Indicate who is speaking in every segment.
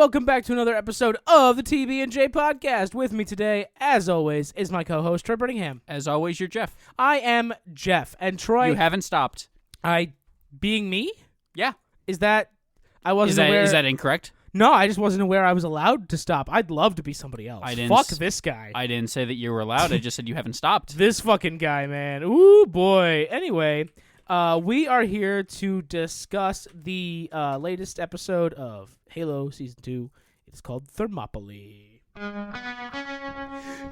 Speaker 1: welcome back to another episode of the TB&J podcast. With me today, as always, is my co-host, Troy Brittingham.
Speaker 2: As always, you're Jeff.
Speaker 1: I am Jeff, and Troy...
Speaker 2: You haven't stopped.
Speaker 1: Being me?
Speaker 2: Yeah.
Speaker 1: Is that... I wasn't aware...
Speaker 2: Is that incorrect?
Speaker 1: No, I just wasn't aware I was allowed to stop. I'd love to be somebody else. Fuck this guy.
Speaker 2: I didn't say that you were allowed. I just said you haven't stopped.
Speaker 1: This fucking guy, man. Ooh, boy. Anyway, we are here to discuss the latest episode of Halo Season 2. It's called Thermopylae.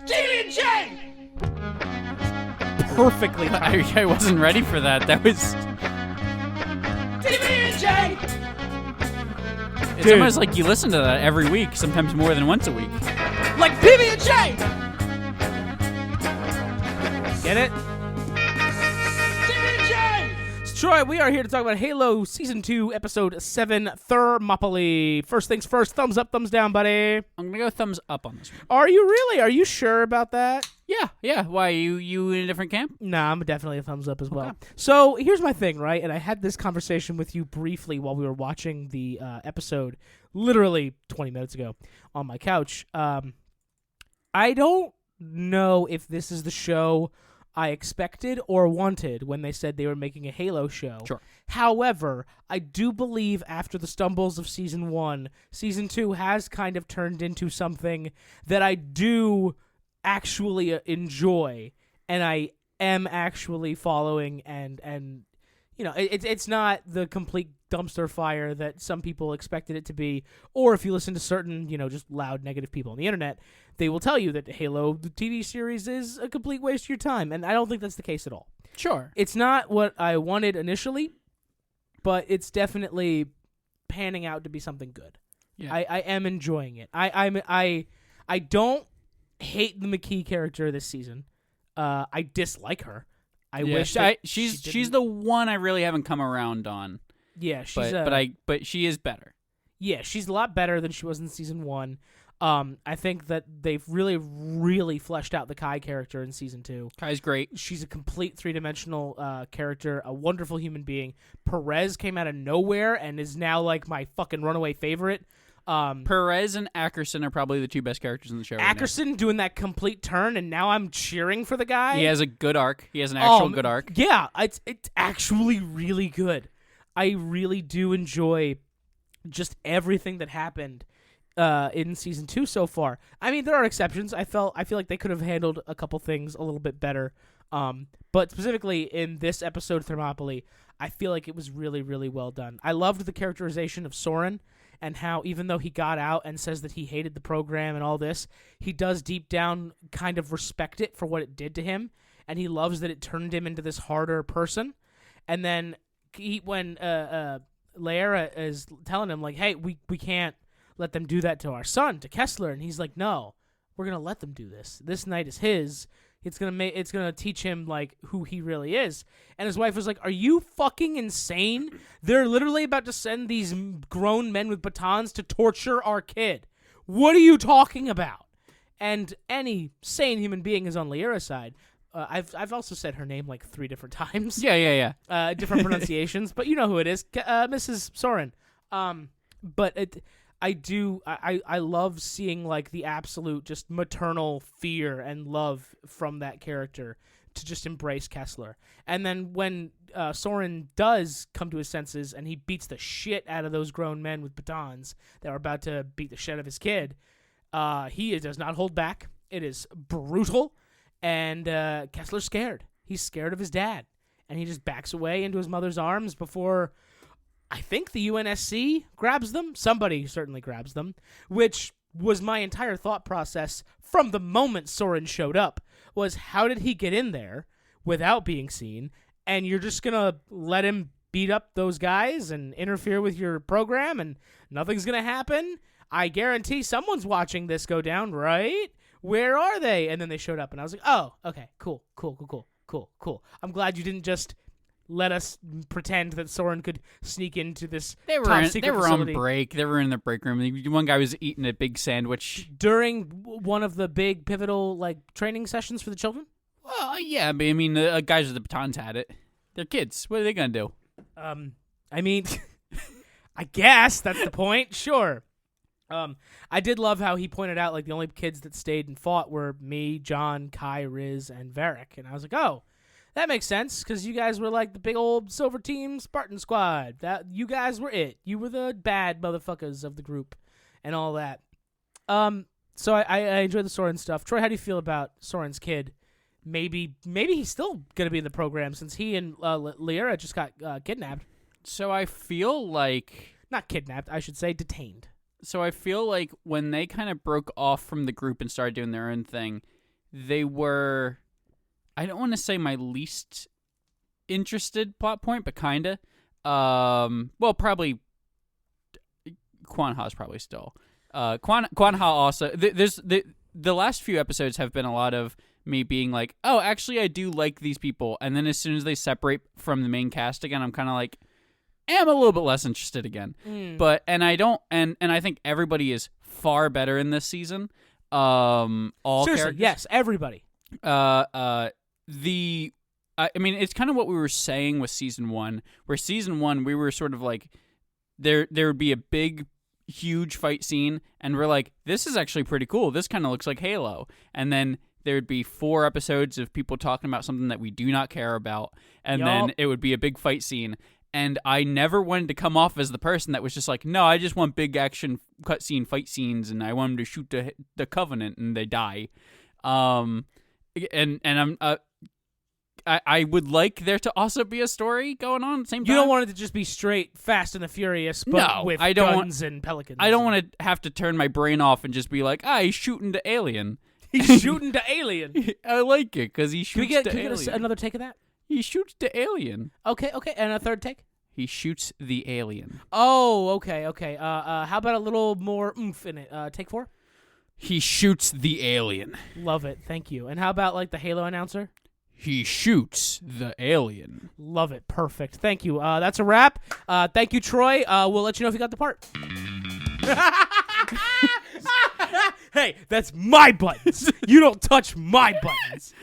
Speaker 1: TB&J! Perfectly timed.
Speaker 2: I wasn't ready for that. That was...
Speaker 1: TB&J!
Speaker 2: It's almost like you listen to that every week, sometimes more than once a week.
Speaker 1: Like PB&J! Get it? PB&J! So, Troy, we are here to talk about Halo Season 2, Episode 7, Thermopylae. First things first, thumbs up, thumbs down, buddy.
Speaker 2: I'm going to go thumbs up on this one.
Speaker 1: Are you really? Are you sure about that?
Speaker 2: Yeah. Why, you in a different camp?
Speaker 1: Nah, I'm definitely a thumbs up as well.
Speaker 2: Okay.
Speaker 1: So, here's my thing, right? And I had this conversation with you briefly while we were watching the episode, literally 20 minutes ago, on my couch. I don't know if this is the show I expected or wanted when they said they were making a Halo show.
Speaker 2: Sure.
Speaker 1: However, I do believe after the stumbles of Season 1, Season 2 has kind of turned into something that I do actually enjoy, and I am actually following, and you know, it's not the complete dumpster fire that some people expected it to be, or if you listen to certain, you know, just loud negative people on the internet, they will tell you that Halo, the TV series, is a complete waste of your time, and I don't think that's the case at all.
Speaker 2: Sure.
Speaker 1: It's not what I wanted initially, but it's definitely panning out to be something good.
Speaker 2: Yeah.
Speaker 1: I am enjoying it. I don't hate the McKee character this season. I dislike her. I wish
Speaker 2: she's the one I really haven't come around on.
Speaker 1: Yeah, she's
Speaker 2: but she is better.
Speaker 1: Yeah, she's a lot better than she was in Season 1. I think that they've really, really fleshed out the Kai character in Season 2.
Speaker 2: Kai's great.
Speaker 1: She's a complete three-dimensional character, a wonderful human being. Perez came out of nowhere and is now like my fucking runaway favorite.
Speaker 2: Perez and Ackerson are probably the two best characters in the show.
Speaker 1: Ackerson doing that complete turn, and now I'm cheering for the guy.
Speaker 2: He has a good arc. He has an actual good arc.
Speaker 1: Yeah, it's actually really good. I really do enjoy just everything that happened in Season 2 so far. I mean, there are exceptions. I feel like they could have handled a couple things a little bit better. But specifically in this episode, Thermopylae, I feel like it was really, really well done. I loved the characterization of Soren, and how even though he got out and says that he hated the program and all this, he does deep down kind of respect it for what it did to him, and he loves that it turned him into this harder person. And then when Liara is telling him, like, hey, we can't let them do that to our son, to Kessler, and he's like, no, we're going to let them do this. This night is his. It's gonna teach him like who he really is. And his wife was like, "Are you fucking insane? They're literally about to send these grown men with batons to torture our kid. What are you talking about?" And any sane human being is on Liara's side. I've also said her name like 3 different times.
Speaker 2: Yeah.
Speaker 1: Different pronunciations, but you know who it is, Mrs. Soren. But I love seeing like the absolute just maternal fear and love from that character to just embrace Kessler. And then when Soren does come to his senses and he beats the shit out of those grown men with batons that are about to beat the shit out of his kid, he does not hold back. It is brutal, and Kessler's scared. He's scared of his dad, and he just backs away into his mother's arms before... I think the UNSC grabs them. Somebody certainly grabs them, which was my entire thought process from the moment Soren showed up, was how did he get in there without being seen, and you're just going to let him beat up those guys and interfere with your program and nothing's going to happen? I guarantee someone's watching this go down, right? Where are they? And then they showed up, and I was like, oh, okay, cool. I'm glad you didn't just... let us pretend that Soren could sneak into this top secret
Speaker 2: They were
Speaker 1: facility.
Speaker 2: on break. They were in the break room. One guy was eating a big sandwich.
Speaker 1: During one of the big pivotal like training sessions for the children?
Speaker 2: Well, yeah, but I mean, the guys with the batons had it. They're kids. What are they going to do?
Speaker 1: I mean, I guess that's the point. Sure. I did love how he pointed out like the only kids that stayed and fought were me, John, Kai, Riz, and Varric, and I was like, oh, that makes sense because you guys were like the big old silver team Spartan squad. That you guys were it. You were the bad motherfuckers of the group, and all that. So I enjoyed the Soren stuff. Troy, how do you feel about Soren's kid? Maybe he's still gonna be in the program since he and Lyra just got kidnapped.
Speaker 2: So I feel like
Speaker 1: Not kidnapped, I should say, detained.
Speaker 2: So I feel like when they kind of broke off from the group and started doing their own thing, they were, I don't want to say my least interested plot point, but kind of. Well, probably Quan Ha's probably still. Quan Ha also. The last few episodes have been a lot of me being like, oh, actually, I do like these people, and then as soon as they separate from the main cast again, I'm kind of like, I'm a little bit less interested again. But I think everybody is far better in this season. All
Speaker 1: Seriously,
Speaker 2: characters.
Speaker 1: yes, everybody.
Speaker 2: I mean, it's kind of what we were saying with season 1, where season 1 we were sort of like there would be a big, huge fight scene, and we're like, this is actually pretty cool. This kind of looks like Halo, and then there would be 4 episodes of people talking about something that we do not care about, and then it would be a big fight scene. And I never wanted to come off as the person that was just like, no, I just want big action cutscene fight scenes, and I want them to shoot the Covenant and they die. And I would like there to also be a story going on at the same time.
Speaker 1: You don't want it to just be straight Fast and the Furious, but with guns and pelicans.
Speaker 2: I don't want to have to turn my brain off and just be like, he's shooting to Alien.
Speaker 1: He's shooting to Alien.
Speaker 2: I like it because he shoots to Alien.
Speaker 1: Can we get another take of that?
Speaker 2: He shoots the alien.
Speaker 1: Okay, and a third take?
Speaker 2: He shoots the alien.
Speaker 1: Oh, okay. How about a little more oomph in it? Take 4?
Speaker 2: He shoots the alien.
Speaker 1: Love it, thank you. And how about like the Halo announcer?
Speaker 2: He shoots the alien.
Speaker 1: Love it, perfect. Thank you. That's a wrap. Thank you, Troy. We'll let you know if you got the part. Hey, that's my buttons. You don't touch my buttons.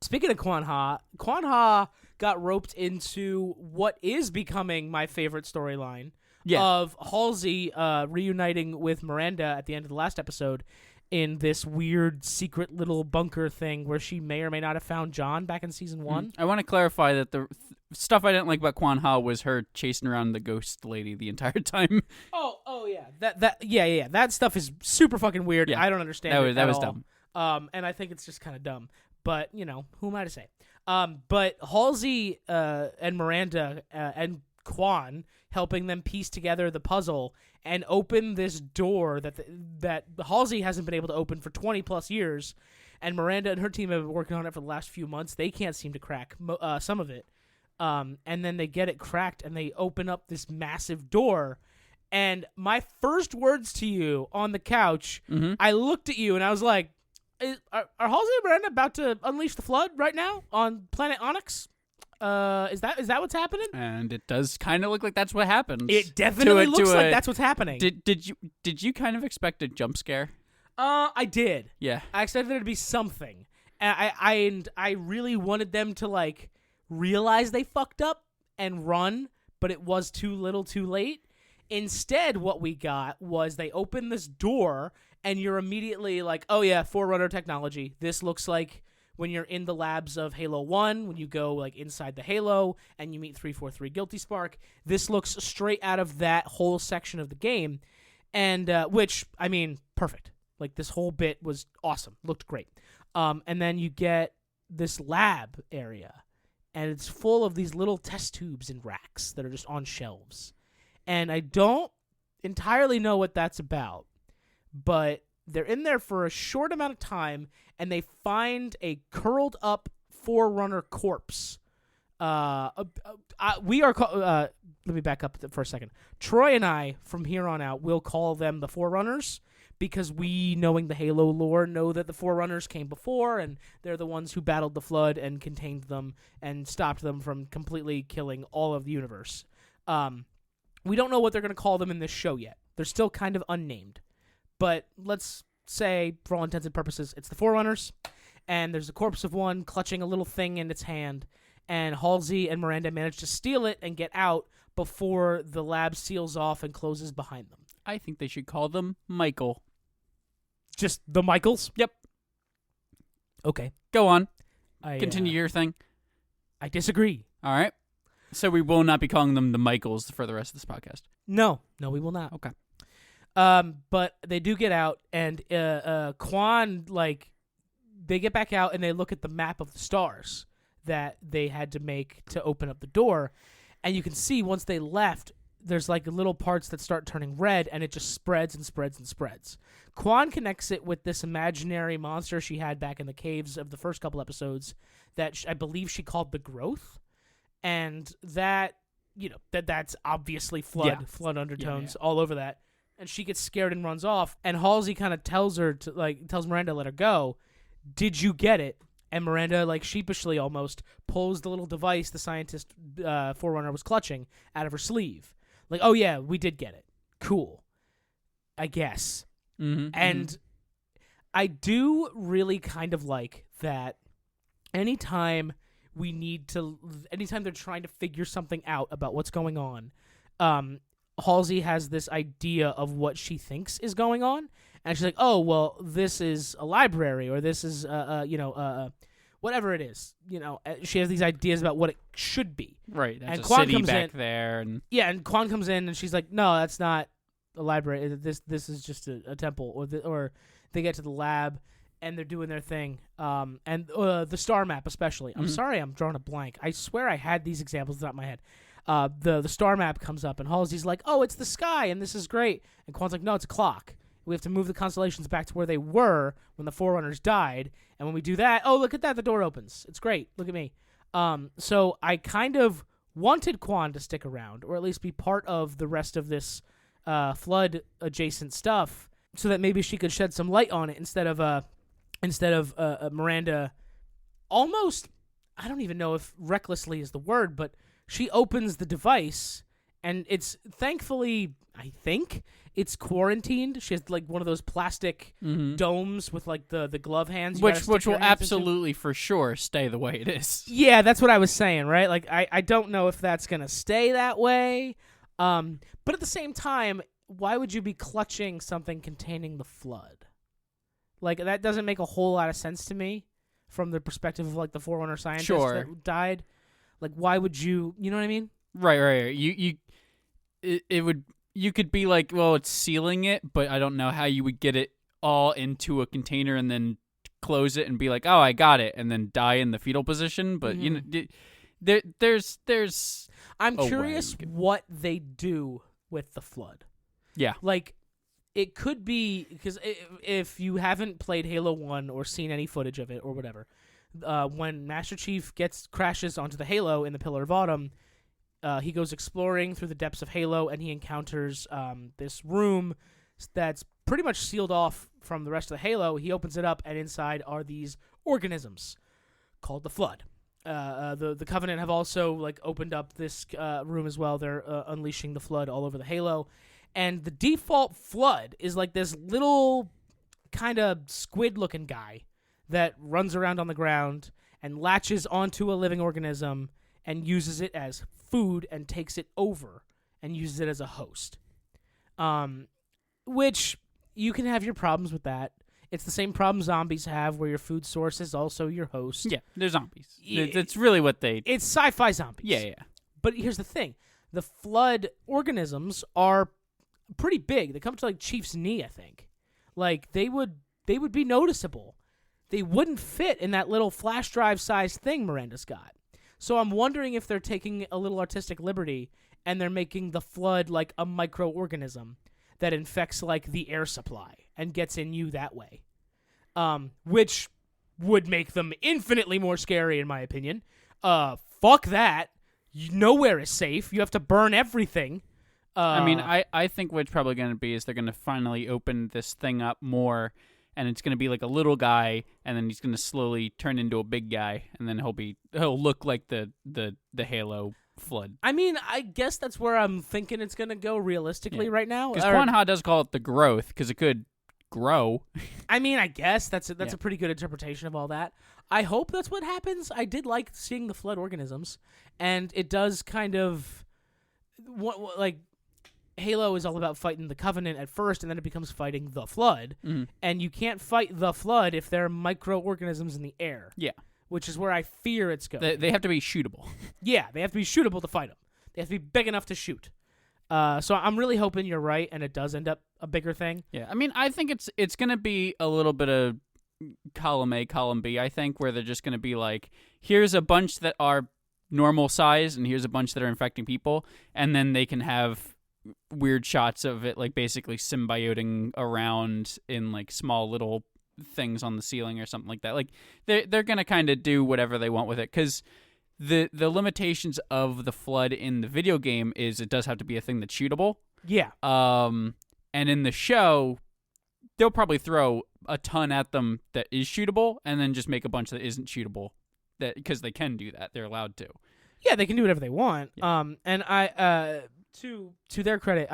Speaker 1: Speaking of Quan Ha got roped into what is becoming my favorite storyline of Halsey reuniting with Miranda at the end of the last episode in this weird secret little bunker thing where she may or may not have found John back in season 1.
Speaker 2: I want to clarify that the stuff I didn't like about Quan Ha was her chasing around the ghost lady the entire time.
Speaker 1: Oh yeah. That stuff is super fucking weird. Yeah. I don't understand
Speaker 2: that was
Speaker 1: all.
Speaker 2: Dumb.
Speaker 1: And I think it's just kind of dumb. But, who am I to say? But Halsey and Miranda and Quan helping them piece together the puzzle and open this door that Halsey hasn't been able to open for 20-plus years, and Miranda and her team have been working on it for the last few months. They can't seem to crack some of it. And then they get it cracked, and they open up this massive door. And my first words to you on the couch, I looked at you, and I was like, Are Halsey and Miranda about to unleash the flood right now on planet Onyx? Is that what's happening?
Speaker 2: And it does kind of look like that's what happens.
Speaker 1: It definitely looks like that's what's happening.
Speaker 2: Did you kind of expect a jump scare?
Speaker 1: I did.
Speaker 2: Yeah.
Speaker 1: I expected there to be something, and I really wanted them to like realize they fucked up and run, but it was too little, too late. Instead, what we got was they opened this door. And you're immediately like, oh yeah, Forerunner technology. This looks like when you're in the labs of Halo 1, when you go like inside the Halo and you meet 343 Guilty Spark. This looks straight out of that whole section of the game. And which, I mean, perfect. Like this whole bit was awesome. Looked great. And then you get this lab area. And it's full of these little test tubes and racks that are just on shelves. And I don't entirely know what that's about. But they're in there for a short amount of time, and they find a curled up Forerunner corpse. Let me back up for a second. Troy and I, from here on out, will call them the Forerunners because we, knowing the Halo lore, know that the Forerunners came before, and they're the ones who battled the Flood and contained them and stopped them from completely killing all of the universe. We don't know what they're going to call them in this show yet. They're still kind of unnamed. But let's say, for all intents and purposes, it's the Forerunners, and there's a corpse of one clutching a little thing in its hand, and Halsey and Miranda manage to steal it and get out before the lab seals off and closes behind them.
Speaker 2: I think they should call them Michael.
Speaker 1: Just the Michaels?
Speaker 2: Yep.
Speaker 1: Okay.
Speaker 2: Go on.
Speaker 1: I
Speaker 2: Continue your thing.
Speaker 1: I disagree.
Speaker 2: All right. So we will not be calling them the Michaels for the rest of this podcast.
Speaker 1: No, we will not.
Speaker 2: Okay.
Speaker 1: But they do get out, and Quan, like, they get back out and they look at the map of the stars that they had to make to open up the door, and you can see once they left, there's like little parts that start turning red, and it just spreads and spreads and spreads. Quan connects it with this imaginary monster she had back in the caves of the first couple episodes that I believe she called the Growth, and that, that's obviously flood undertones all over that. And she gets scared and runs off, and Halsey kind of tells Miranda to let her go. Did you get it? And Miranda, like, sheepishly almost pulls the little device the scientist Forerunner was clutching out of her sleeve. Like, oh yeah, we did get it. Cool. I guess. And I do really kind of like that anytime they're trying to figure something out about what's going on, Halsey has this idea of what she thinks is going on, and she's like, oh, well, this is a library, or this is, whatever it is. She has these ideas about what it should be.
Speaker 2: Right, that's
Speaker 1: and
Speaker 2: a
Speaker 1: Quan
Speaker 2: city
Speaker 1: comes
Speaker 2: back
Speaker 1: in,
Speaker 2: there. And
Speaker 1: yeah, and Quan comes in, and she's like, no, that's not a library. This is just a temple. Or they get to the lab, and they're doing their thing. And the star map especially. I'm sorry I'm drawing a blank. I swear I had these examples out in my head. The star map comes up, and Halsey's like, oh, it's the sky, and this is great. And Quan's like, no, it's a clock. We have to move the constellations back to where they were when the Forerunners died. And when we do that, oh, look at that, the door opens. It's great. Look at me. So I kind of wanted Quan to stick around, or at least be part of the rest of this flood-adjacent stuff, so that maybe she could shed some light on it instead of Miranda almost, I don't even know if recklessly is the word, but she opens the device, and it's thankfully, I think, it's quarantined. She has like one of those plastic domes with like the glove hands.
Speaker 2: Which will absolutely for sure stay the way it is.
Speaker 1: Yeah, that's what I was saying, right? Like I don't know if that's going to stay that way. But at the same time, why would you be clutching something containing the flood? Like, that doesn't make a whole lot of sense to me from the perspective of like the Forerunner scientist that died. Like, why would you know what I mean?
Speaker 2: Right. You could be like, well, it's sealing it, but I don't know how you would get it all into a container and then close it and be like, oh, I got it, and then die in the fetal position. But there's
Speaker 1: I'm curious what they do with the flood.
Speaker 2: Yeah,
Speaker 1: like it could be because if you haven't played Halo 1 or seen any footage of it or whatever, when Master Chief crashes onto the Halo in the Pillar of Autumn. He goes exploring through the depths of Halo, and he encounters this room that's pretty much sealed off from the rest of the Halo. He opens it up, and inside are these organisms called the Flood. The Covenant have also like opened up this room as well. They're unleashing the Flood all over the Halo, and the default Flood is like this little kind of squid-looking guy that runs around on the ground and latches onto a living organism and uses it as food and takes it over and uses it as a host. Which you can have your problems with that. It's the same problem zombies have, where your food source is also your host.
Speaker 2: Yeah, they're zombies. That's really what they...
Speaker 1: It's sci-fi zombies.
Speaker 2: Yeah.
Speaker 1: But here's the thing. The Flood organisms are pretty big. They come to like Chief's knee, I think. Like, they would be noticeable. They wouldn't fit in that little flash drive sized thing Miranda's got. So I'm wondering if they're taking a little artistic liberty and they're making the Flood like a microorganism that infects like the air supply and gets in you that way. Which would make them infinitely more scary in my opinion. Fuck that. Nowhere is safe. You have to burn everything.
Speaker 2: I think what's probably going to be is they're going to finally open this thing up more, and it's going to be like a little guy, and then he's going to slowly turn into a big guy, and then he'll look like the Halo Flood.
Speaker 1: I mean, I guess that's where I'm thinking it's going to go realistically right now.
Speaker 2: Because Quan Ha does call it the growth, because it could grow.
Speaker 1: I mean, I guess that's a pretty good interpretation of all that. I hope that's what happens. I did like seeing the Flood organisms, and it does kind of like Halo is all about fighting the Covenant at first, and then it becomes fighting the Flood.
Speaker 2: Mm-hmm.
Speaker 1: And you can't fight the Flood if there are microorganisms in the air.
Speaker 2: Yeah.
Speaker 1: Which is where I fear it's going.
Speaker 2: They have to be shootable.
Speaker 1: Yeah, they have to be shootable to fight them. They have to be big enough to shoot. So I'm really hoping you're right, and it does end up a bigger thing.
Speaker 2: Yeah, I mean, I think it's going to be a little bit of column A, column B, I think, where they're just going to be like, here's a bunch that are normal size, and here's a bunch that are infecting people, and then they can have weird shots of it, like, basically symbioting around in, like, small little things on the ceiling or something like that. Like, they're going to kind of do whatever they want with it, because the limitations of the Flood in the video game is it does have to be a thing that's shootable.
Speaker 1: Yeah.
Speaker 2: And in the show, they'll probably throw a ton at them that is shootable, and then just make a bunch that isn't shootable, that because they can do that. They're allowed to.
Speaker 1: Yeah, they can do whatever they want.
Speaker 2: Yeah.
Speaker 1: And I to their credit,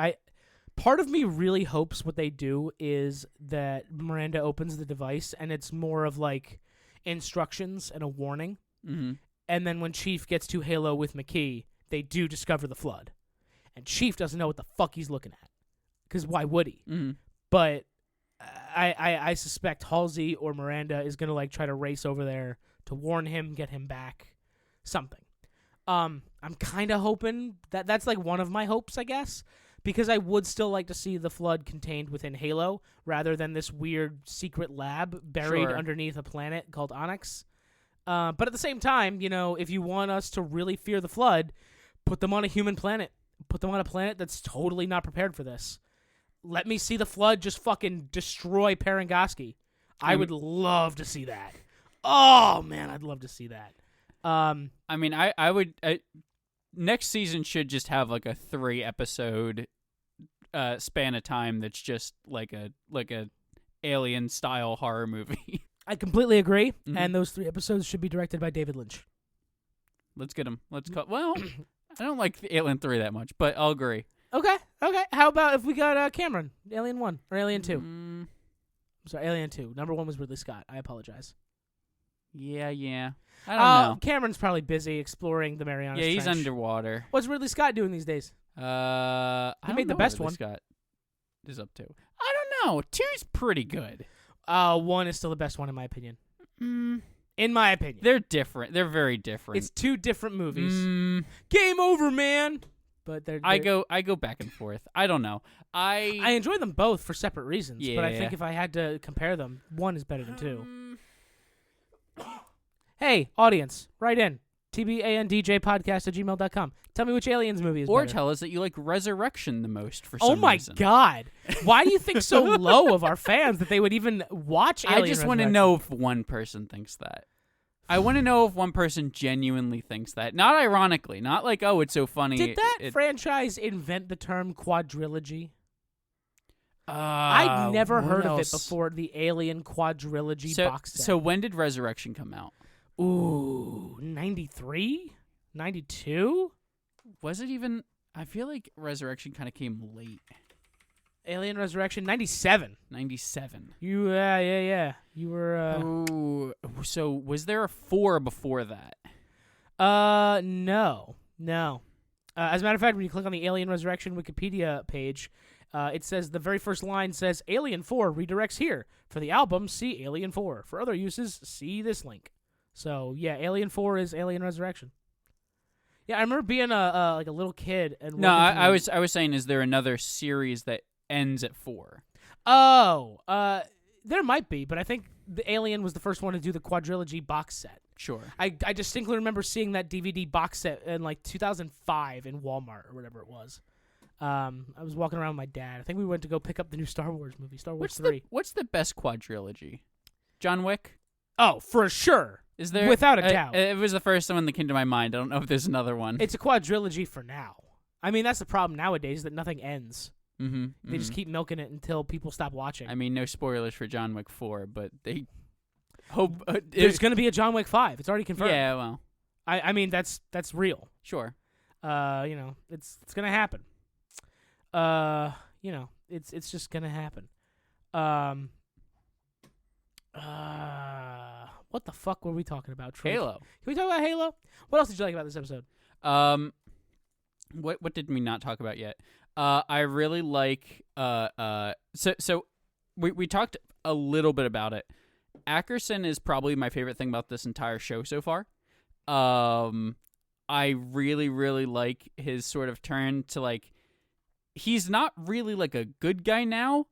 Speaker 1: part of me really hopes what they do is that Miranda opens the device and it's more of like instructions and a warning.
Speaker 2: Mm-hmm.
Speaker 1: And then when Chief gets to Halo with McKee, they do discover the Flood. And Chief doesn't know what the fuck he's looking at. Because why would he?
Speaker 2: Mm-hmm.
Speaker 1: But I suspect Halsey or Miranda is going to like try to race over there to warn him, get him back, something. I'm kind of hoping that's like one of my hopes, I guess, because I would still like to see the Flood contained within Halo rather than this weird secret lab buried underneath a planet called Onyx. But at the same time, you know, if you want us to really fear the Flood, put them on a human planet. Put them on a planet that's totally not prepared for this. Let me see the Flood just fucking destroy Parangoski. I would love to see that. Oh, man, I'd love to see that.
Speaker 2: I mean, I would... next season should just have, like, a 3-episode span of time that's just like a Alien-style horror movie.
Speaker 1: I completely agree,
Speaker 2: Mm-hmm.
Speaker 1: and those 3 episodes should be directed by David Lynch.
Speaker 2: Let's get him. Well, I don't like Alien 3 that much, but I'll agree.
Speaker 1: Okay. How about if we got Cameron, Alien 1 or Alien 2? I'm sorry, Alien 2. Number 1 was Ridley Scott. I apologize.
Speaker 2: Yeah. I don't know.
Speaker 1: Cameron's probably busy exploring the Marianas Trench.
Speaker 2: He's underwater.
Speaker 1: What's Ridley Scott doing these days?
Speaker 2: I
Speaker 1: made the best one.
Speaker 2: Scott is up to. I don't know. 2's pretty good.
Speaker 1: 1 is still the best one in my opinion. In my opinion.
Speaker 2: They're different. They're very different.
Speaker 1: It's 2 different movies. Game over, man. But they're
Speaker 2: I go back and forth. I don't know. I
Speaker 1: enjoy them both for separate reasons.
Speaker 2: Yeah.
Speaker 1: But I think if I had to compare them, 1 is better than 2. Hey, audience, write in. TBANDJpodcast@gmail.com. Tell me which Aliens movie is
Speaker 2: Or
Speaker 1: better.
Speaker 2: tell us that you like Resurrection the most for some reason.
Speaker 1: Oh my god. Why do you think so low of our fans that they would even watch Alien
Speaker 2: I just want to
Speaker 1: Resurrection?
Speaker 2: know if one person thinks that. I want to know if one person genuinely thinks that. Not ironically. Not like, oh, it's so funny.
Speaker 1: Did that franchise invent the term quadrilogy? I'd never heard of it before the Alien quadrilogy box set.
Speaker 2: So when did Resurrection come out?
Speaker 1: Ooh, 93? 92?
Speaker 2: Was it even... I feel like Resurrection kind of came late.
Speaker 1: Alien Resurrection, 97.
Speaker 2: 97.
Speaker 1: Yeah. You were...
Speaker 2: Oh, so was there a 4 before that?
Speaker 1: No. As a matter of fact, when you click on the Alien Resurrection Wikipedia page, it says the very first line says, Alien 4 redirects here. For the album, see Alien 4. For other uses, see this link. So, yeah, Alien 4 is Alien Resurrection. Yeah, I remember being a little kid and
Speaker 2: No, I was saying, is there another series that ends at 4?
Speaker 1: Oh, there might be, but I think the Alien was the first one to do the quadrilogy box set.
Speaker 2: Sure.
Speaker 1: I distinctly remember seeing that DVD box set in like 2005 in Walmart or whatever it was. I was walking around with my dad. I think we went to go pick up the new Star Wars movie, Star Wars 3.
Speaker 2: What's the best quadrilogy? John Wick?
Speaker 1: Oh, for sure.
Speaker 2: Is there
Speaker 1: without a doubt?
Speaker 2: It was the first one that came to my mind. I don't know if there's another one.
Speaker 1: It's a quadrilogy for now. I mean, that's the problem nowadays, that nothing ends.
Speaker 2: Mm-hmm.
Speaker 1: They just keep milking it until people stop watching.
Speaker 2: I mean, no spoilers for John Wick 4, but they hope
Speaker 1: there's going to be a John Wick 5. It's already confirmed.
Speaker 2: Yeah, well,
Speaker 1: I mean that's real.
Speaker 2: Sure.
Speaker 1: It's going to happen. It's just going to happen. What the fuck were we talking about?
Speaker 2: Halo.
Speaker 1: Can we talk about Halo? What else did you like about this episode?
Speaker 2: What did we not talk about yet? I really like so we talked a little bit about it. Ackerson is probably my favorite thing about this entire show so far. I really, really like his sort of turn to, like, he's not really like a good guy now,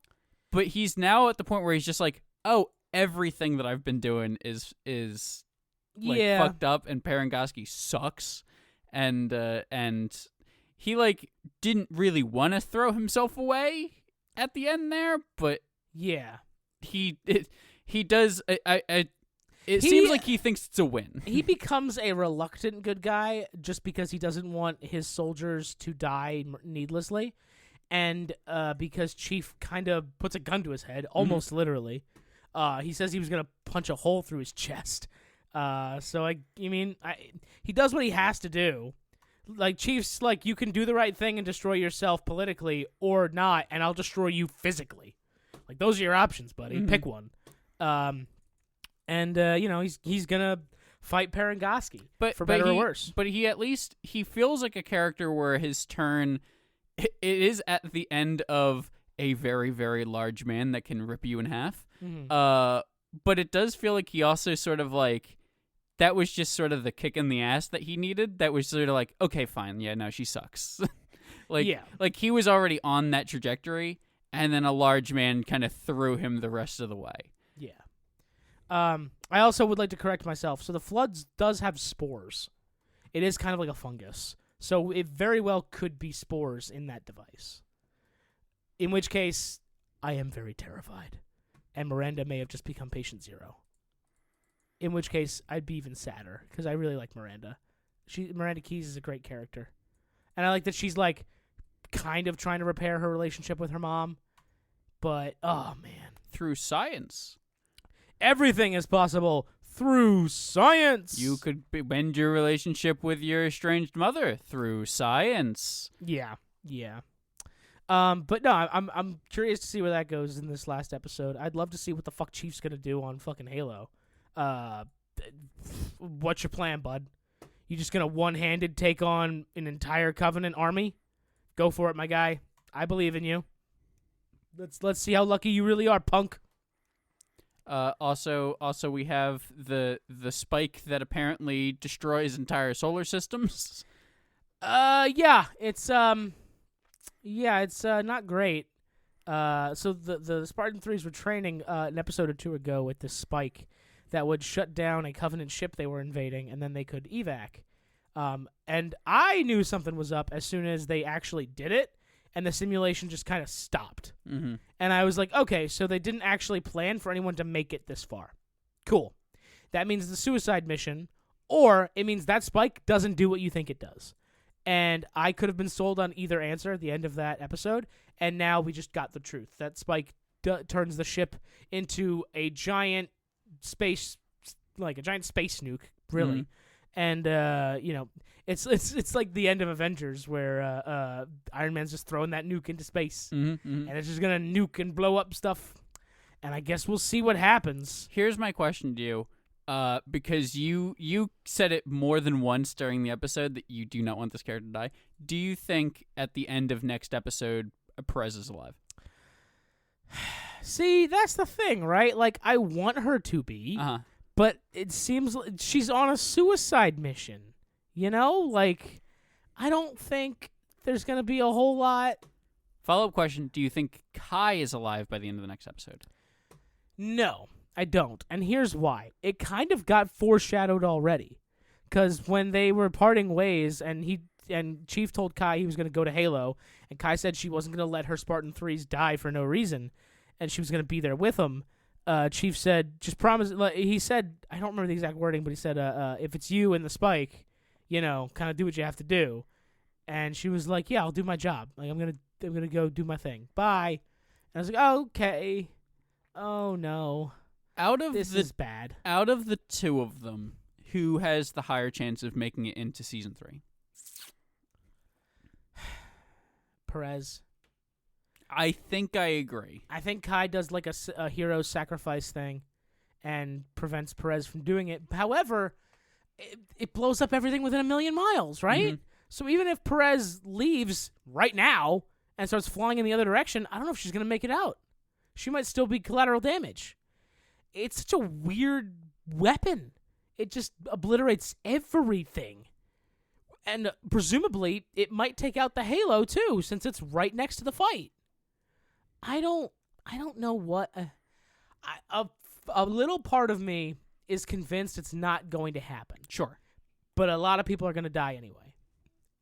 Speaker 2: but he's now at the point where he's just like, oh, everything that I've been doing is like fucked up, and Parangoski sucks, and he like didn't really want to throw himself away at the end there, but
Speaker 1: yeah,
Speaker 2: he does. It seems like he thinks it's a win.
Speaker 1: He becomes a reluctant good guy just because he doesn't want his soldiers to die needlessly, and because Chief kind of puts a gun to his head, almost literally. He says he was gonna punch a hole through his chest. So he does what he has to do. Like, Chief's like, you can do the right thing and destroy yourself politically, or not, and I'll destroy you physically. Like, those are your options, buddy. Pick one. He's gonna fight Parangoski, for better or worse.
Speaker 2: But he feels like a character where his turn, it is at the end of a very, very large man that can rip you in half. But it does feel like he also sort of like, that was just sort of the kick in the ass that he needed. That was sort of like, okay, fine, yeah, no, she sucks. Like he was already on that trajectory, and then a large man kind of threw him the rest of the way.
Speaker 1: Yeah. I also would like to correct myself. So the Floods does have spores. It is kind of like a fungus. So it very well could be spores in that device. In which case, I am very terrified. And Miranda may have just become patient zero. In which case, I'd be even sadder, because I really like Miranda. Miranda Keyes is a great character. And I like that she's, like, kind of trying to repair her relationship with her mom. But, oh, man.
Speaker 2: Through science.
Speaker 1: Everything is possible through science.
Speaker 2: You could mend your relationship with your estranged mother through science.
Speaker 1: Yeah. But no, I'm curious to see where that goes in this last episode. I'd love to see what the fuck Chief's gonna do on fucking Halo. What's your plan, bud? You just gonna one-handed take on an entire Covenant army? Go for it, my guy. I believe in you. Let's see how lucky you really are, punk.
Speaker 2: Also, we have the spike that apparently destroys entire solar systems.
Speaker 1: It's not great. So the Spartan 3s were training an episode or two ago with this spike that would shut down a Covenant ship they were invading, and then they could evac. And I knew something was up as soon as they actually did it, and the simulation just kind of stopped.
Speaker 2: Mm-hmm.
Speaker 1: And I was like, okay, so they didn't actually plan for anyone to make it this far. Cool. That means the suicide mission, or it means that spike doesn't do what you think it does. And I could have been sold on either answer at the end of that episode, and now we just got the truth. That spike turns the ship into a giant space nuke, really. Mm-hmm. And it's like the end of Avengers, where Iron Man's just throwing that nuke into space, and it's just gonna nuke and blow up stuff. And I guess we'll see what happens.
Speaker 2: Here's my question to you. Because you said it more than once during the episode that you do not want this character to die. Do you think at the end of next episode, Perez is alive?
Speaker 1: See, that's the thing, right? Like, I want her to be, but it seems like she's on a suicide mission. You know? Like, I don't think there's going to be a whole lot.
Speaker 2: Follow-up question, do you think Kai is alive by the end of the next episode?
Speaker 1: No. I don't, and here's why. It kind of got foreshadowed already, because when they were parting ways, and Chief told Kai he was going to go to Halo, and Kai said she wasn't going to let her Spartan 3s die for no reason, and she was going to be there with him. Chief said, just promise. He said, I don't remember the exact wording, but he said, if it's you and the spike, kind of do what you have to do. And she was like, yeah, I'll do my job. Like, I'm gonna go do my thing. Bye. And I was like, okay. Oh no. This is bad.
Speaker 2: Out of the two of them, who has the higher chance of making it into season 3?
Speaker 1: Perez.
Speaker 2: I think I agree.
Speaker 1: I think Kai does like a hero sacrifice thing and prevents Perez from doing it. However, it blows up everything within 1,000,000 miles, right? Mm-hmm. So even if Perez leaves right now and starts flying in the other direction, I don't know if she's going to make it out. She might still be collateral damage. It's such a weird weapon. It just obliterates everything. And presumably, it might take out the Halo, too, since it's right next to the fight. I don't know what... A little part of me is convinced it's not going to happen.
Speaker 2: Sure.
Speaker 1: But a lot of people are going to die anyway.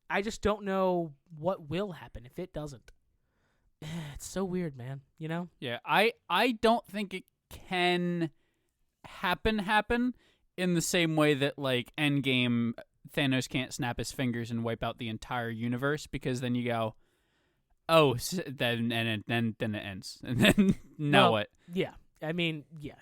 Speaker 1: I just don't know what will happen if it doesn't. It's so weird, man. You know?
Speaker 2: Yeah, I don't think it can happen in the same way that, like, Endgame, Thanos can't snap his fingers and wipe out the entire universe, because then you go, oh, then it ends. And then, what?
Speaker 1: Yeah. I mean, yeah.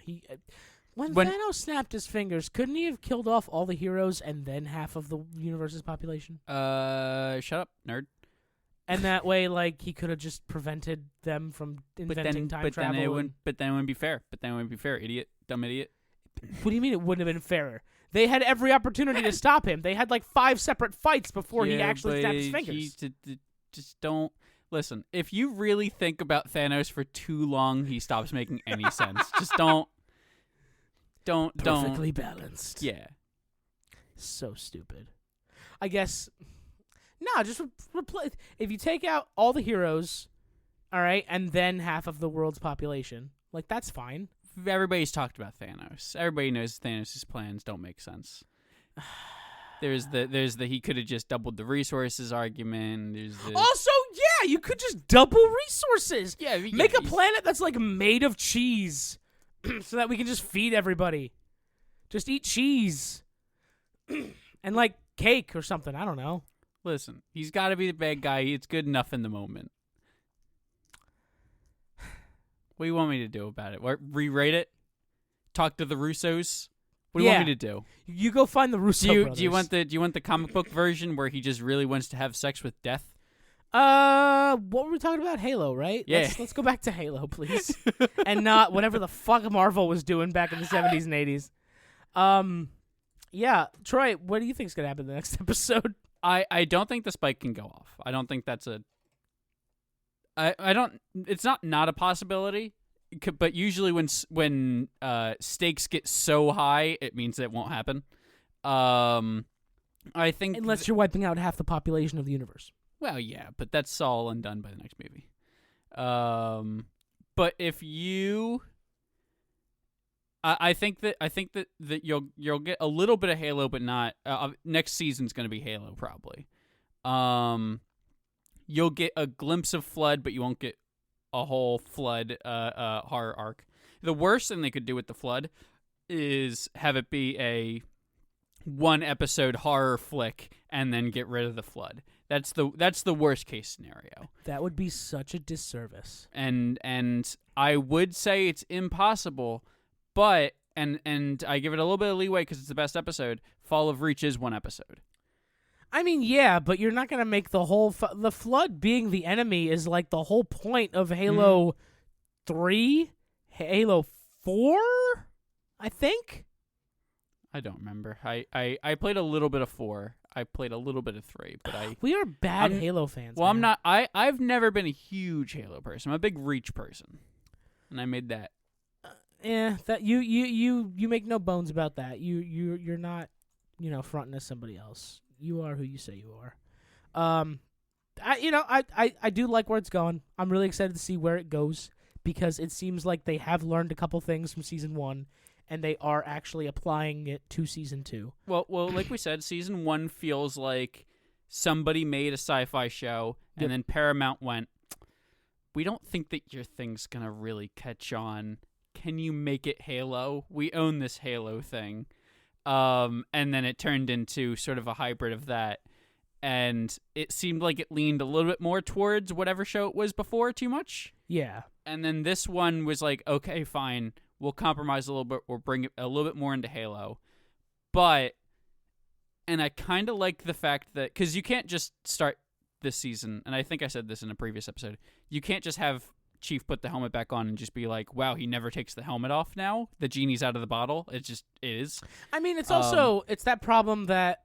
Speaker 1: When Thanos snapped his fingers, couldn't he have killed off all the heroes and then half of the universe's population?
Speaker 2: Shut up, nerd.
Speaker 1: And that way, like, he could have just prevented them from inventing time travel.
Speaker 2: But then it wouldn't be fair. Idiot. Dumb idiot.
Speaker 1: What do you mean it wouldn't have been fairer? They had every opportunity to stop him. They had, like, 5 separate fights before he actually snapped his fingers.
Speaker 2: Just don't... Listen, if you really think about Thanos for too long, he stops making any sense. Just don't...
Speaker 1: Perfectly balanced.
Speaker 2: Yeah.
Speaker 1: So stupid. I guess... No, just replace... If you take out all the heroes, all right, and then half of the world's population, like, that's fine.
Speaker 2: Everybody's talked about Thanos. Everybody knows Thanos' plans don't make sense. There's the he could have just doubled the resources argument.
Speaker 1: Also, yeah, you could just double resources.
Speaker 2: Yeah,
Speaker 1: Make a planet that's, like, made of cheese so that we can just feed everybody. Just eat cheese. And, like, cake or something. I don't know.
Speaker 2: Listen, he's got to be the bad guy. It's good enough in the moment. What do you want me to do about it? Re-rate it? Talk to the Russos? What do you want me to do?
Speaker 1: You go find the Russo brothers.
Speaker 2: Do you want the comic book version where he just really wants to have sex with death?
Speaker 1: What were we talking about? Halo, right?
Speaker 2: Yeah.
Speaker 1: Let's go back to Halo, please. And not whatever the fuck Marvel was doing back in the 70s and 80s. Yeah, Troy, what do you think's going to happen in the next episode?
Speaker 2: I don't think the spike can go off. I don't think that's it's not a possibility, but usually when stakes get so high, it means it won't happen. I think
Speaker 1: unless you're wiping out half the population of the universe.
Speaker 2: Well, yeah, but that's all undone by the next movie. But if you, I think that you'll get a little bit of Halo, but not next season's going to be Halo probably. You'll get a glimpse of Flood, but you won't get a whole Flood horror arc. The worst thing they could do with the Flood is have it be a 1-episode horror flick and then get rid of the Flood. That's the worst case scenario.
Speaker 1: That would be such a disservice.
Speaker 2: And I would say it's impossible, but and I give it a little bit of leeway because it's the best episode. Fall of Reach is 1 episode.
Speaker 1: I mean, yeah, but you're not gonna make the whole the Flood being the enemy is like the whole point of Halo 3, Halo 4, I think.
Speaker 2: I don't remember. I played a little bit of 4. I played a little bit of 3, but
Speaker 1: we are bad Halo fans.
Speaker 2: Well,
Speaker 1: man.
Speaker 2: I'm not. I've never been a huge Halo person. I'm a big Reach person, and I made that.
Speaker 1: Yeah, that you make no bones about that. You're not, fronting as somebody else. You are who you say you are. I do like where it's going. I'm really excited to see where it goes because it seems like they have learned a couple things from season 1. And they are actually applying it to season 2.
Speaker 2: Well, like we said, season 1 feels like somebody made a sci-fi show, and then Paramount went, "We don't think that your thing's gonna really catch on. Can you make it Halo? We own this Halo thing." And then it turned into sort of a hybrid of that, and it seemed like it leaned a little bit more towards whatever show it was before too much.
Speaker 1: Yeah. And
Speaker 2: then this one was like, okay, fine. We'll compromise a little bit. We'll bring it a little bit more into Halo. And I kind of like the fact that... Because you can't just start this season, and I think I said this in a previous episode, you can't just have Chief put the helmet back on and just be like, wow, he never takes the helmet off now. The genie's out of the bottle. It is.
Speaker 1: I mean, it's also it's that problem that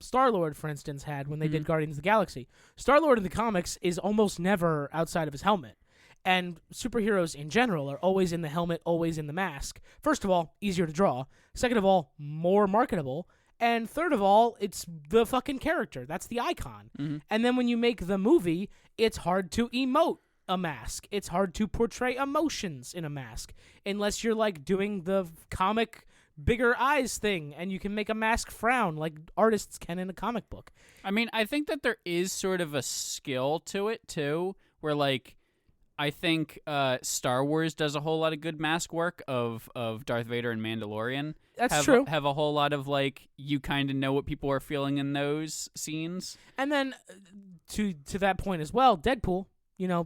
Speaker 1: Star-Lord, for instance, had when they did Guardians of the Galaxy. Star-Lord in the comics is almost never outside of his helmet. And superheroes in general are always in the helmet, always in the mask. First of all, easier to draw. Second of all, more marketable. And third of all, it's the fucking character. That's the icon.
Speaker 2: Mm-hmm.
Speaker 1: And then when you make the movie, it's hard to emote a mask. It's hard to portray emotions in a mask. Unless you're, like, doing the comic bigger eyes thing, and you can make a mask frown like artists can in a comic book.
Speaker 2: I mean, I think that there is sort of a skill to it, too, where, like, I think Star Wars does a whole lot of good mask work of Darth Vader and Mandalorian.
Speaker 1: That's true.
Speaker 2: Have a whole lot of, like, you kind of know what people are feeling in those scenes.
Speaker 1: And then, to that point as well, Deadpool,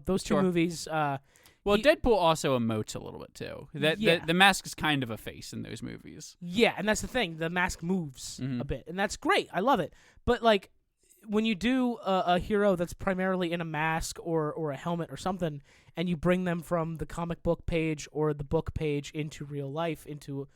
Speaker 1: those two movies.
Speaker 2: Well, Deadpool also emotes a little bit, too. The mask is kind of a face in those movies.
Speaker 1: Yeah, and that's the thing. The mask moves a bit, and that's great. I love it. But, like, when you do a hero that's primarily in a mask or a helmet or something, and you bring them from the comic book page or the book page into real life, into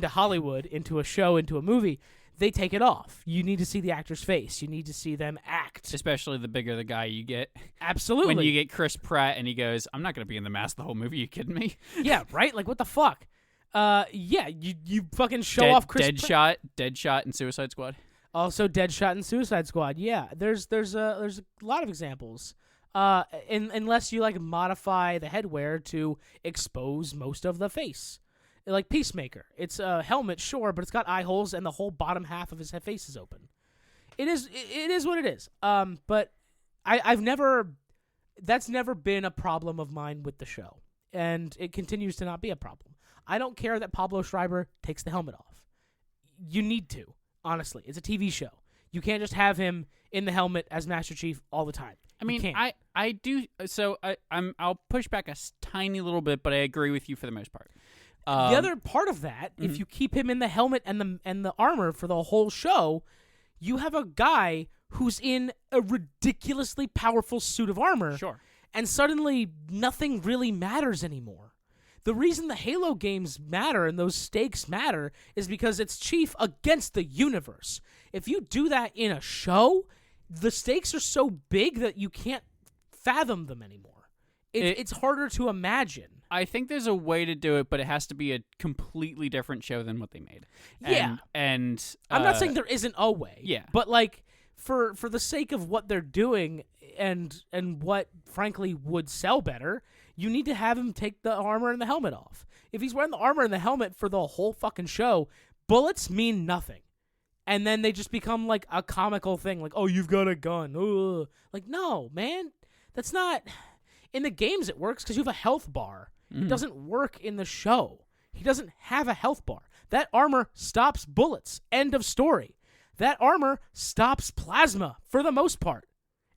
Speaker 1: Hollywood, into a show, into a movie, they take it off. You need to see the actor's face. You need to see them act.
Speaker 2: Especially the bigger the guy you get.
Speaker 1: Absolutely.
Speaker 2: When you get Chris Pratt and he goes, I'm not going to be in the mask the whole movie. You kidding me?
Speaker 1: Yeah, right? Like, what the fuck? You fucking show off Chris Pratt.
Speaker 2: Deadshot, and Suicide Squad.
Speaker 1: Also, Deadshot and Suicide Squad. Yeah, there's a lot of examples. Unless you, like, modify the headwear to expose most of the face. Like Peacemaker. It's a helmet, sure, but it's got eye holes and the whole bottom half of his face is open. It is what it is. But that's never been a problem of mine with the show. And it continues to not be a problem. I don't care that Pablo Schreiber takes the helmet off. You need to, honestly. It's a TV show. You can't just have him in the helmet as Master Chief all the time.
Speaker 2: I mean, I do. So I'll push back a tiny little bit, but I agree with you for the most part.
Speaker 1: The other part of that, if you keep him in the helmet and the armor for the whole show, you have a guy who's in a ridiculously powerful suit of armor.
Speaker 2: Sure.
Speaker 1: And suddenly nothing really matters anymore. The reason the Halo games matter and those stakes matter is because it's Chief against the universe. If you do that in a show, the stakes are so big that you can't fathom them anymore. It's harder to imagine.
Speaker 2: I think there's a way to do it, but it has to be a completely different show than what they made.
Speaker 1: Yeah.
Speaker 2: And
Speaker 1: I'm not saying there isn't a way.
Speaker 2: Yeah.
Speaker 1: But, like, for the sake of what they're doing and what, frankly, would sell better, you need to have him take the armor and the helmet off. If he's wearing the armor and the helmet for the whole fucking show, bullets mean nothing. And then they just become, like, a comical thing. Like, oh, you've got a gun. Ugh. Like, no, man. That's not... In the games, it works because you have a health bar. It doesn't work in the show. He doesn't have a health bar. That armor stops bullets. End of story. That armor stops plasma for the most part.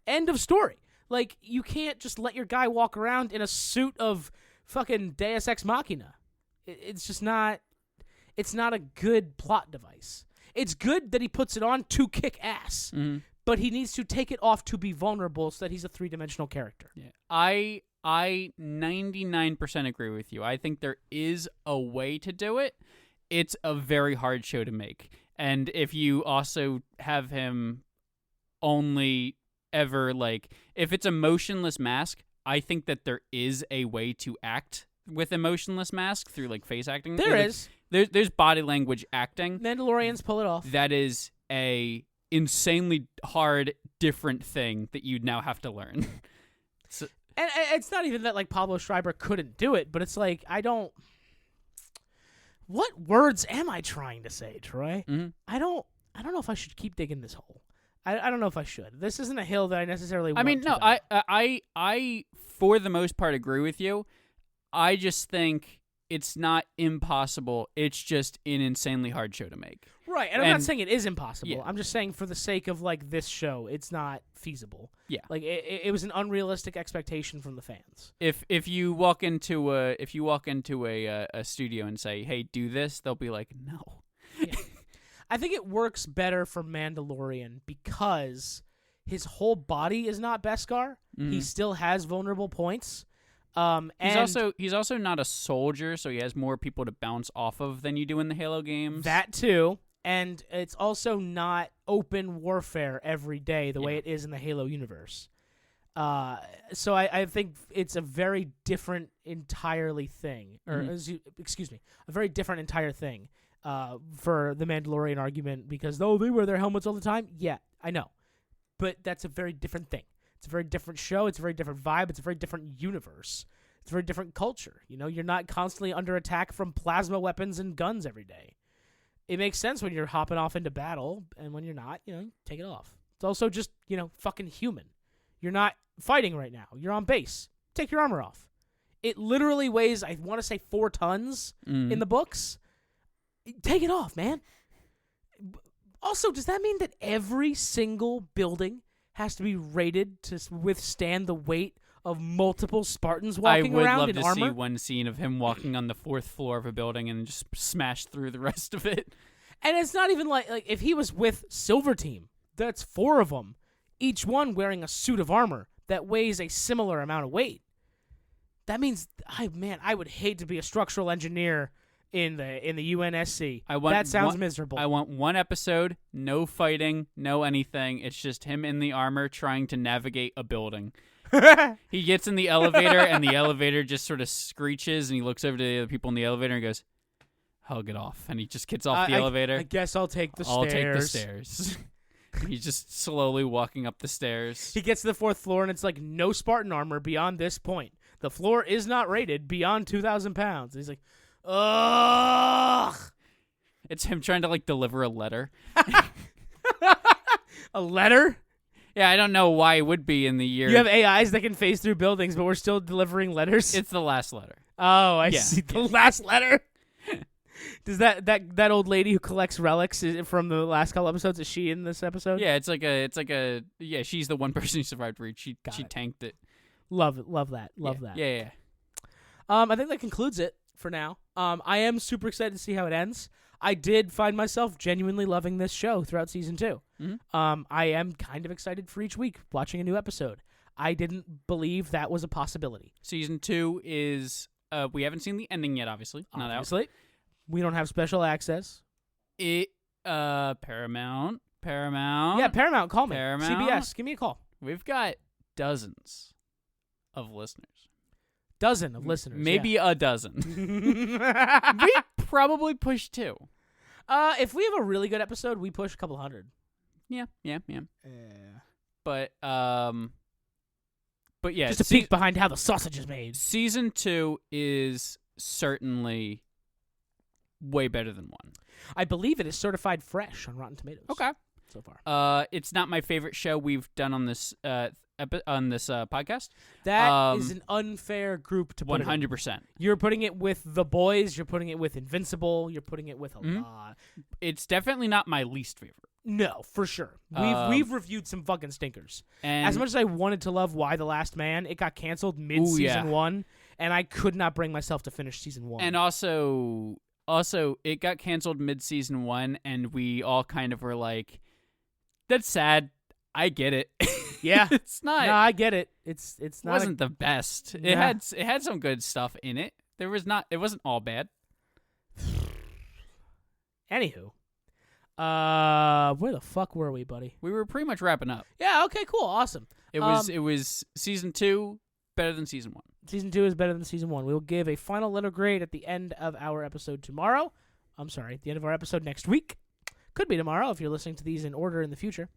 Speaker 1: End of story. Like, you can't just let your guy walk around in a suit of fucking Deus Ex Machina. It's just not... It's not a good plot device. It's good that he puts it on to kick ass. But he needs to take it off to be vulnerable so that he's a three-dimensional character.
Speaker 2: Yeah. I 99% agree with you. I think there is a way to do it. It's a very hard show to make. And if you also have him only ever, like, if it's a motionless mask, I think that there is a way to act with a motionless mask through, like, face acting.
Speaker 1: There is.
Speaker 2: There's body language acting.
Speaker 1: Mandalorians pull it off.
Speaker 2: That is a insanely hard, different thing that you now have to learn.
Speaker 1: And it's not even that, like, Pablo Schreiber couldn't do it, but it's like, what words am I trying to say, Troy? I don't know if I should keep digging this hole. I don't know if I should. This isn't a hill that I necessarily want to die.
Speaker 2: I for the most part agree with you. I just think it's not impossible. It's just an insanely hard show to make.
Speaker 1: Right, and I'm not saying it is impossible.
Speaker 2: Yeah.
Speaker 1: I'm just saying for the sake of, like, this show, it's not feasible.
Speaker 2: Yeah,
Speaker 1: like it was an unrealistic expectation from the fans.
Speaker 2: If you walk into a studio and say, "Hey, do this," they'll be like, "No."
Speaker 1: Yeah. I think it works better for Mandalorian because his whole body is not Beskar. He still has vulnerable points.
Speaker 2: He's also not a soldier, so he has more people to bounce off of than you do in the Halo games.
Speaker 1: That too. And it's also not open warfare every day the way it is in the Halo universe. So I think it's a very different entirely thing. Or, excuse me, a very different entire thing for the Mandalorian argument because, they wear their helmets all the time. Yeah, I know. But that's a very different thing. It's a very different show. It's a very different vibe. It's a very different universe. It's a very different culture. You're not constantly under attack from plasma weapons and guns every day. It makes sense when you're hopping off into battle, and when you're not, take it off. It's also just, fucking human. You're not fighting right now. You're on base. Take your armor off. It literally weighs, I want to say 4 tons in the books. Take it off, man. Also, does that mean that every single building has to be rated to withstand the weight of multiple Spartans walking around in armor?
Speaker 2: I would love to see one scene of him walking on the 4th floor of a building and just smash through the rest of it.
Speaker 1: And it's not even like if he was with Silver Team, that's 4 of them, each one wearing a suit of armor that weighs a similar amount of weight. That means, I would hate to be a structural engineer in the UNSC. That sounds miserable.
Speaker 2: I want one episode, no fighting, no anything. It's just him in the armor trying to navigate a building. He gets in the elevator, and the elevator just sort of screeches, and he looks over to the other people in the elevator and goes, "I'll get off." And he just gets off the elevator.
Speaker 1: I guess I'll take the stairs.
Speaker 2: I'll take the stairs. He's just slowly walking up the stairs.
Speaker 1: He gets to the 4th floor, and it's like, no Spartan armor beyond this point. The floor is not rated beyond 2,000 pounds. He's like, ugh.
Speaker 2: It's him trying to, deliver a letter.
Speaker 1: A letter?
Speaker 2: Yeah, I don't know why it would be in the year.
Speaker 1: You have AIs that can phase through buildings, but we're still delivering letters?
Speaker 2: It's the last letter.
Speaker 1: Oh, I see. The last letter? Does that old lady who collects relics from the last couple episodes, is she in this episode?
Speaker 2: Yeah, she's the one person who survived Reach. She tanked it.
Speaker 1: Love it. Love that. That.
Speaker 2: Yeah.
Speaker 1: I think that concludes it for now. I am super excited to see how it ends. I did find myself genuinely loving this show throughout season 2. Mm-hmm. I am kind of excited for each week watching a new episode. I didn't believe that was a possibility.
Speaker 2: Season 2 is we haven't seen the ending yet, obviously. Not out.
Speaker 1: We don't have special access.
Speaker 2: Paramount.
Speaker 1: Yeah, Paramount, call me.
Speaker 2: Paramount.
Speaker 1: CBS, give me a call.
Speaker 2: We've got dozens of listeners.
Speaker 1: Dozen of listeners.
Speaker 2: Maybe a dozen. We probably push 2.
Speaker 1: If we have a really good episode, we push a couple hundred.
Speaker 2: Yeah. But yeah.
Speaker 1: Just a peek behind how the sausage is made.
Speaker 2: Season 2 is certainly way better than 1.
Speaker 1: I believe it is certified fresh on Rotten Tomatoes.
Speaker 2: Okay.
Speaker 1: So far.
Speaker 2: It's not my favorite show we've done on this podcast.
Speaker 1: That is an unfair group to put
Speaker 2: 100%.
Speaker 1: You're putting it with The Boys. You're putting it with Invincible. You're putting it with a lot.
Speaker 2: It's definitely not my least favorite.
Speaker 1: No, for sure. We've reviewed some fucking stinkers. And as much as I wanted to love Why the Last Man, it got canceled mid-season 1, and I could not bring myself to finish season 1.
Speaker 2: And also, it got canceled mid-season 1, and we all kind of were like, "That's sad. I get it."
Speaker 1: Yeah,
Speaker 2: it's not.
Speaker 1: No, I get it. It's not. It
Speaker 2: wasn't the best.
Speaker 1: Yeah.
Speaker 2: It had some good stuff in it. It wasn't all bad.
Speaker 1: Anywho, where the fuck were we, buddy?
Speaker 2: We were pretty much wrapping up.
Speaker 1: Yeah. Okay. Cool. Awesome.
Speaker 2: It was season 2 better than season 1.
Speaker 1: Season 2 is better than season 1. We will give a final letter grade at the end of our episode tomorrow. I'm sorry, at the end of our episode next week. Could be tomorrow if you're listening to these in order in the future.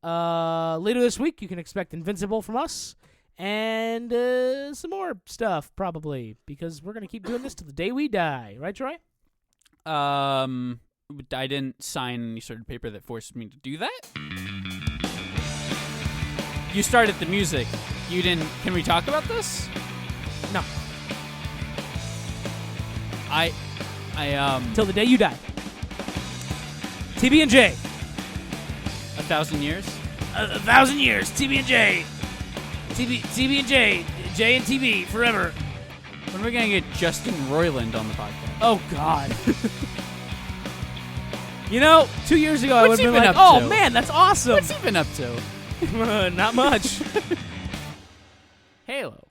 Speaker 1: Later this week, you can expect Invincible from us and some more stuff, probably, because we're going to keep doing this till the day we die. Right, Troy?
Speaker 2: I didn't sign any sort of paper that forced me to do that. You started the music. You didn't... Can we talk about this?
Speaker 1: No.
Speaker 2: Till
Speaker 1: the day you die. TB&J.
Speaker 2: 1,000 years?
Speaker 1: 1,000 years. TB&J. TB&J. J and TB forever.
Speaker 2: When are we going to get Justin Roiland on the podcast?
Speaker 1: Oh, God. 2 years ago I would have been like,
Speaker 2: oh,
Speaker 1: man, that's awesome.
Speaker 2: What's he been up to?
Speaker 1: Not much. Halo.